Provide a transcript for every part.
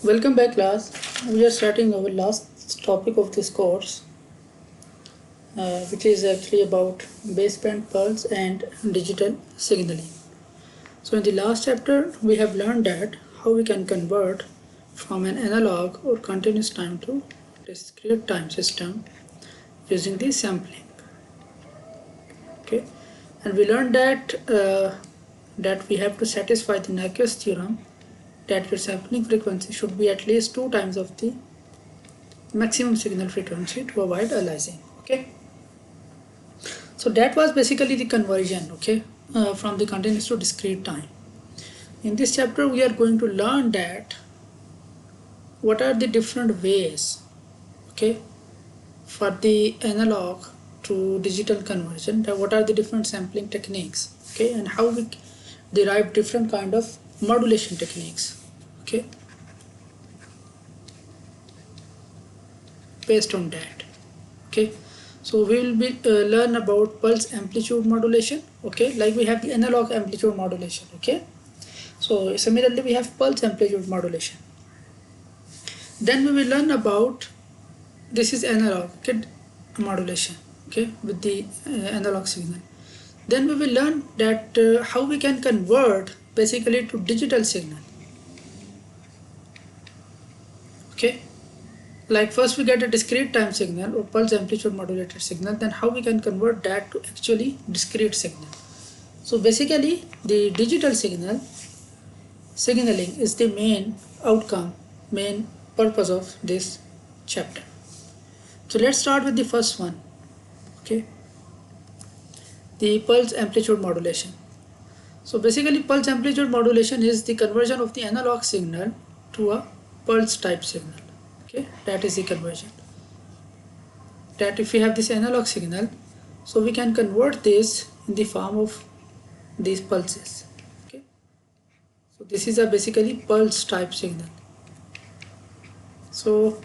Welcome back, class. We are starting our last topic of this course, which is actually about baseband pulse and digital signaling. So in the last chapter, we have learned that how we can convert from an analog or continuous time to discrete time system using the sampling. Okay, and we learned that we have to satisfy the Nyquist theorem that your sampling frequency should be at least 2 times of the maximum signal frequency to avoid aliasing. Okay, so that was basically the conversion, okay, from the continuous to discrete time. In this chapter we are going to learn that what are the different ways, okay, for the analog to digital conversion, that what are the different sampling techniques, okay, and how we derive different kind of modulation techniques, okay, based on that. Okay, so we will be learn about pulse amplitude modulation, okay, like we have the analog amplitude modulation. Okay, so similarly we have pulse amplitude modulation. Then we will learn about, this is analog, okay, modulation, okay, with the analog signal. Then we will learn that how we can convert basically to digital signal. Okay, like first we get a discrete time signal or pulse amplitude modulated signal, then how we can convert that to actually discrete signal. So basically the digital signaling is the main outcome, main purpose of this chapter. So let's start with the first one, okay, the pulse amplitude modulation. So basically pulse amplitude modulation is the conversion of the analog signal to a pulse type signal. Okay, that is the conversion. That if we have this analog signal, so we can convert this in the form of these pulses. Okay, so this is a basically pulse type signal. So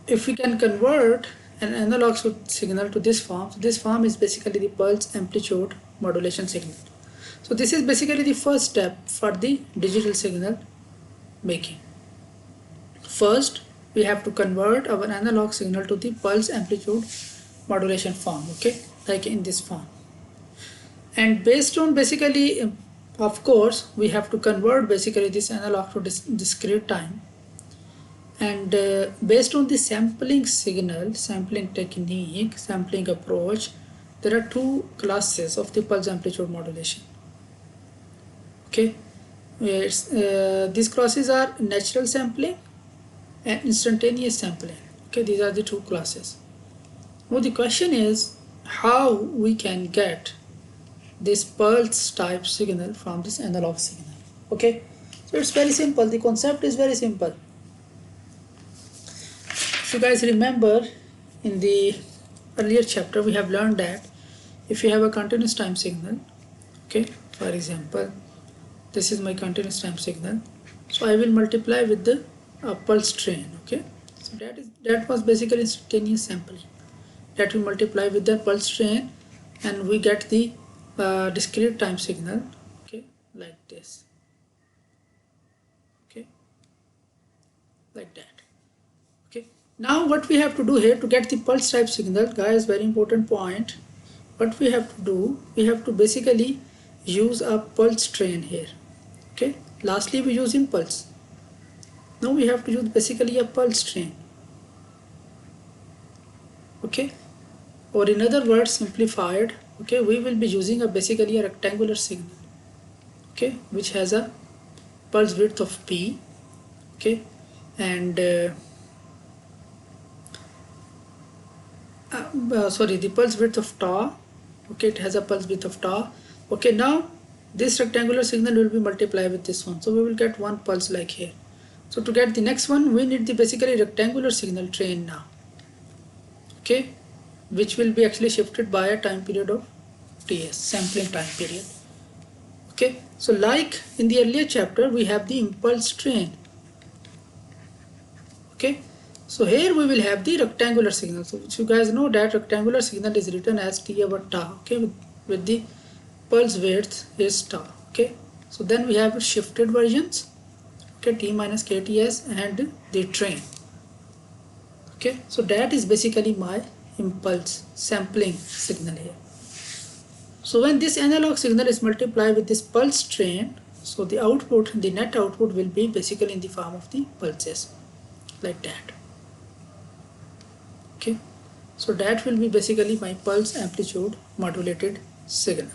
if we can convert an analog signal to this form, so this form is basically the pulse amplitude modulation signal. So this is basically the first step for the digital signal making. First we have to convert our analog signal to the pulse amplitude modulation form, okay, like in this form. And based on basically, of course, we have to convert basically this analog to discrete time. And based on the sampling signal, sampling technique, sampling approach, there are two classes of the pulse amplitude modulation. Okay, these classes are natural sampling and instantaneous sampling. Okay, these are the two classes. Now the question is how we can get this pulse type signal from this analog signal. Okay, so it's very simple. The concept is very simple. If you guys remember, in the earlier chapter we have learned that if you have a continuous time signal, okay, for example this is my continuous time signal, so I will multiply with the pulse train. Okay, so that was basically instantaneous sampling, that we multiply with the pulse train and we get the discrete time signal, okay, like this, okay, like that. Okay, now what we have to do here to get the pulse type signal, guys, very important point, what we have to do, we have to basically use a pulse train here. Okay, lastly we use impulse, now we have to use basically a pulse train. Okay, or in other words simplified, okay, we will be using a basically a rectangular signal, okay, which has a pulse width of p, okay, and sorry, the pulse width of tau, okay, it has a pulse width of tau. Okay, now this rectangular signal will be multiplied with this one, so we will get one pulse like here. So to get the next one we need the basically rectangular signal train now, okay, which will be actually shifted by a time period of ts, sampling time period. Okay, so like in the earlier chapter we have the impulse train. Okay, so here we will have the rectangular signal, so which you guys know that rectangular signal is written as t over tau, okay, with the pulse width is tau. Okay, so then we have shifted versions. okay, T minus KTS and the train. Okay, so that is basically my impulse sampling signal here. So when this analog signal is multiplied with this pulse train, so the output, the net output will be basically in the form of the pulses, like that. Okay, so that will be basically my pulse amplitude modulated signal.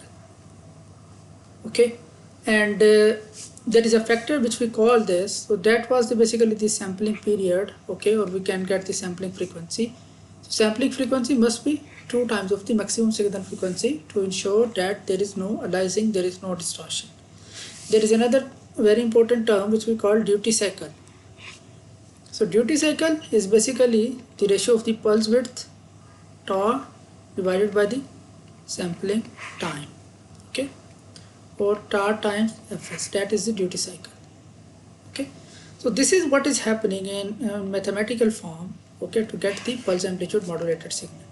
Okay, and there is a factor which we call this, so that was basically the sampling period, okay, or we can get the sampling frequency. So sampling frequency must be 2 times of the maximum signal frequency to ensure that there is no aliasing, there is no distortion. There is another very important term which we call duty cycle. So duty cycle is basically the ratio of the pulse width tau divided by the sampling time, okay, or tau times fs, that is the duty cycle. Okay, so this is what is happening in mathematical form, okay, to get the pulse amplitude modulated signal.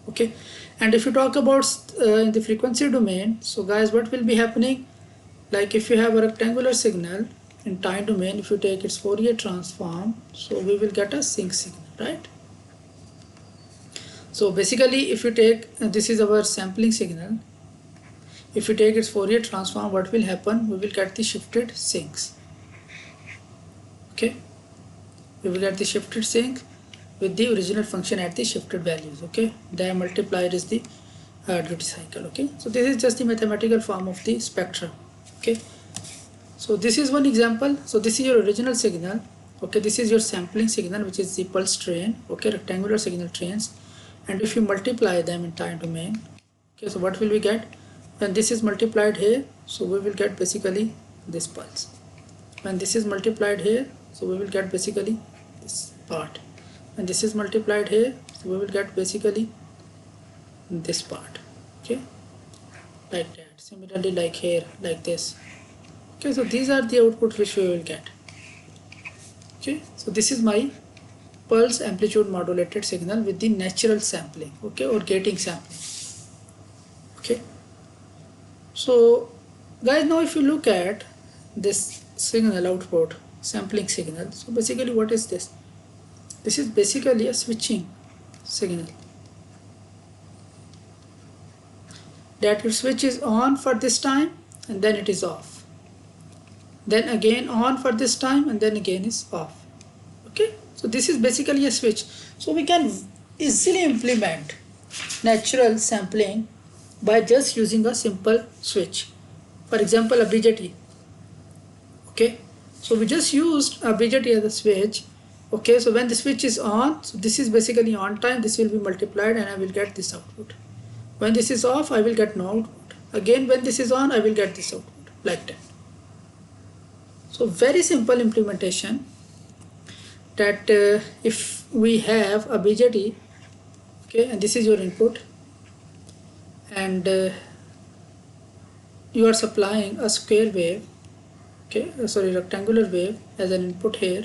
Okay, and if you talk about in the frequency domain, so guys, what will be happening, like if you have a rectangular signal in time domain, if you take its Fourier transform, so we will get a sinc signal, right? So basically if you take this is our sampling signal, if you take its Fourier transform, what will happen, we will get the shifted sincs. Okay, we will get the shifted sinc with the original function at the shifted values. Okay, the multiplier is the duty cycle. Okay, so this is just the mathematical form of the spectrum. Okay, so this is one example. So this is your original signal. Okay, this is your sampling signal, which is the pulse train. Okay, rectangular signal trains, and if you multiply them in time domain, okay, so what will we get when this is multiplied here? So we will get basically this pulse. When this is multiplied here, so we will get basically this part. When this is multiplied here, so we will get basically this part. Okay, like that. Similarly, like here, like this. Okay, so these are the outputs which we will get. Okay, so this is my pulse amplitude modulated signal with the natural sampling, okay, or gating sampling. Okay, so guys, now if you look at this signal output sampling signal, so basically what is this? This is basically a switching signal, that your switch is on for this time and then it is off, then again on for this time and then again is off. Okay, so this is basically a switch. So we can easily implement natural sampling by just using a simple switch. For example, a BJT. Okay, so we just used a BJT as a switch. Okay, so when the switch is on, so this is basically on time, this will be multiplied and I will get this output. When this is off, I will get no output. Again, when this is on, I will get this output, like that. So very simple implementation, that if we have a BJT, okay, and this is your input, and you are supplying a square wave, okay, rectangular wave as an input here,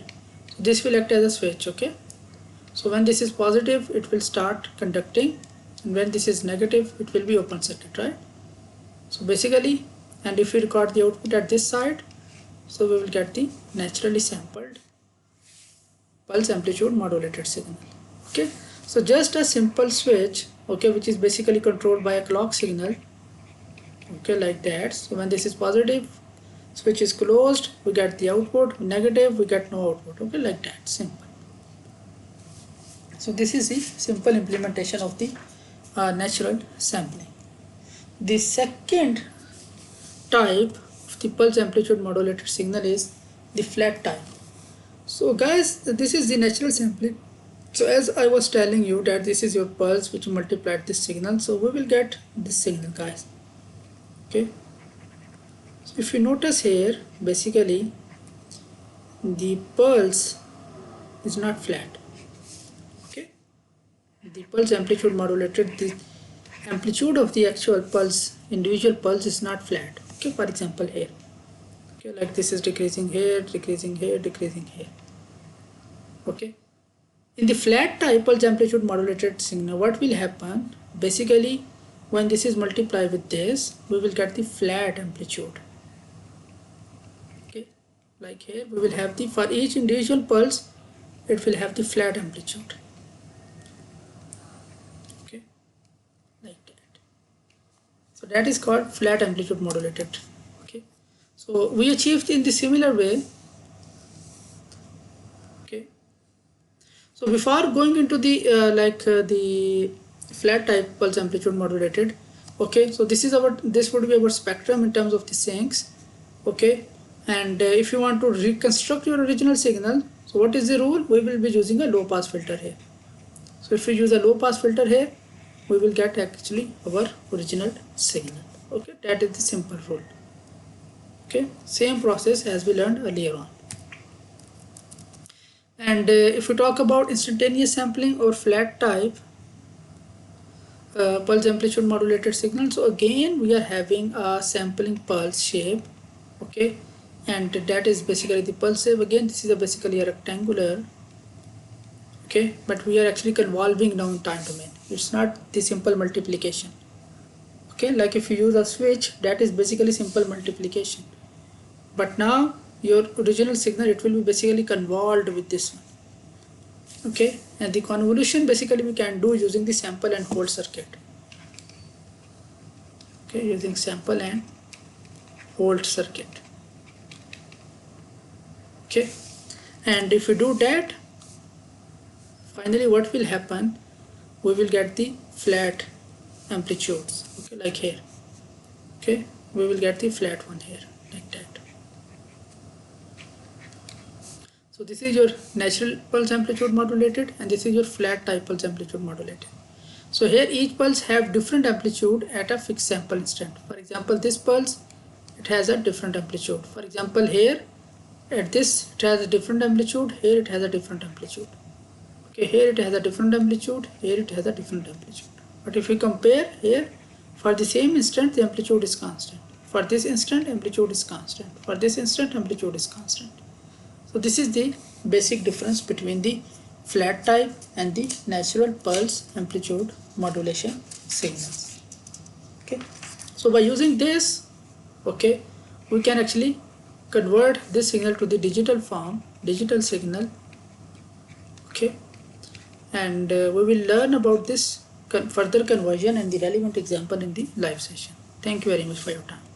so this will act as a switch. Okay, so when this is positive, it will start conducting, and when this is negative, it will be open circuit, right? So basically, and if we record the output at this side, so we will get the naturally sampled pulse amplitude modulated signal. Okay, so just a simple switch, okay, which is basically controlled by a clock signal, okay, like that. So when this is positive, switch is closed, we get the output, negative, we get no output. Okay, like that, simple. So this is the simple implementation of the natural sampling. The second type of the pulse amplitude modulated signal is the flat type. So guys, this is the natural sampling. So as I was telling you that this is your pulse which multiplied this signal, so we will get this signal, guys. Okay, so if you notice here, basically the pulse is not flat. Okay, the pulse amplitude modulated, the amplitude of the actual pulse, individual pulse, is not flat. Okay, for example here, okay, like this is decreasing here, decreasing here, decreasing here. Okay, in the flat type pulse amplitude modulated signal, what will happen, basically when this is multiplied with this, we will get the flat amplitude. Okay, like here we will have the, for each individual pulse it will have the flat amplitude. Okay, like that. So that is called flat amplitude modulated. Okay, so we achieved in the similar way. Okay, so before going into the the flat type pulse amplitude modulated, okay, so this would be our spectrum in terms of the sinks. Okay, and if you want to reconstruct your original signal, so what is the rule? We will be using a low pass filter here. So if we use a low pass filter here, we will get actually our original signal. Okay, that is the simple rule. Okay, same process as we learned earlier on. And if we talk about instantaneous sampling or flat type pulse amplitude modulated signal, so again we are having a sampling pulse shape. Okay, and that is basically the pulse shape. Again, this is basically a rectangular. Okay, but we are actually convolving now in time domain. It's not the simple multiplication. Okay, like if you use a switch, that is basically simple multiplication, but now your original signal, it will be basically convolved with this one. Okay, and the convolution basically we can do using the sample and hold circuit. Okay, using sample and hold circuit. Okay, and if you do that, finally what will happen, we will get the flat amplitudes. Okay, like here. Okay, we will get the flat one here, like that. So this is your natural pulse amplitude modulated, and this is your flat type pulse amplitude modulated. So here each pulse have different amplitude at a fixed sample instant. For example, this pulse, it has a different amplitude. For example, here at this it has a different amplitude, here it has a different amplitude. Okay, here it has a different amplitude, here it has a different amplitude. But if we compare here, for the same instant the amplitude is constant. For this instant amplitude is constant. For this instant amplitude is constant. So this is the basic difference between the flat type and the natural pulse amplitude modulation signals. Okay, so by using this, okay, we can actually convert this signal to the digital form, digital signal. Okay, and we will learn about this further conversion and the relevant example in the live session. Thank you very much for your time.